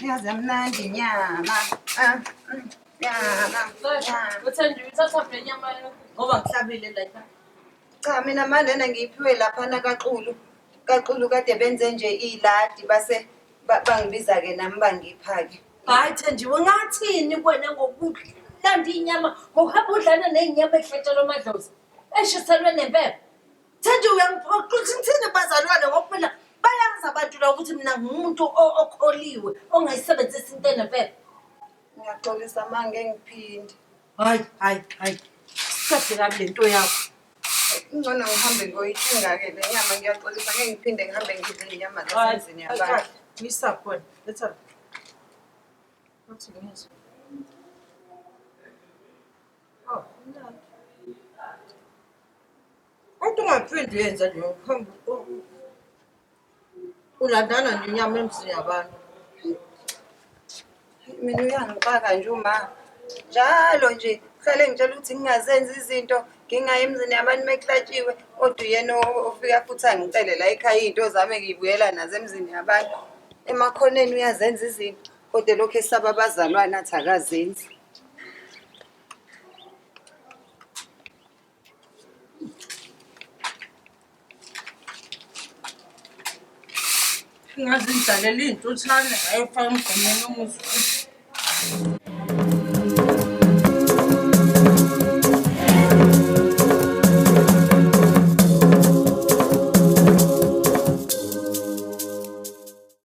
yaze mnandi inyama nyama uthanda uyithatha le nyama ngoba ngihlabile la. cha mina malena ngiyiphiwe laphana kaqulu kade benze nje iladi base bangibiza-ke nami bangiphake. Hayi Thenjiwe, ngathini kwena ngokulanda inyama ngokuhamba udlana ney'nyama ehlatshela amadlozi eshiselwe nempepho? Thenjiwe, uyangiphoqa ukuthi ngithini bazalwane ngokuphela bayazi abantu la ukuthi mina ngumuntu okholiwe ongayisebenzisi into enempepho. Ngiyaxolisa ma ngeke ngiphinde. Hayi sade kabi le nto yakho. Ngcono ngihambe ngoyithenga-ke le nyama ngiyaxolisa ngeke ngiphinde ngihambe ngidle iy'nyama zasendlini yabantu. Ngiyisa khona letha ngizwa. Kodwa ungaphinde uyenza nje ngokuhamba ulandana nenyama emzini yabantu. Mina uyangixaka nje uma njalo nje kuhlale ngitshela ukuthi ngingazenzi izinto ngingayi emzini yabantu mekuhlatshiwe kodwa uyena ofika futhi angicele la ekhaya iy'nto zami ngiyibuyela nazo emzini yabantu. Emakhoneni uyazenza izinto kodwa lokhu esaba abazalwane athi akazenzi. Ingaze ngidalela iy'ntuthane ayofaka emgomeni omuhle.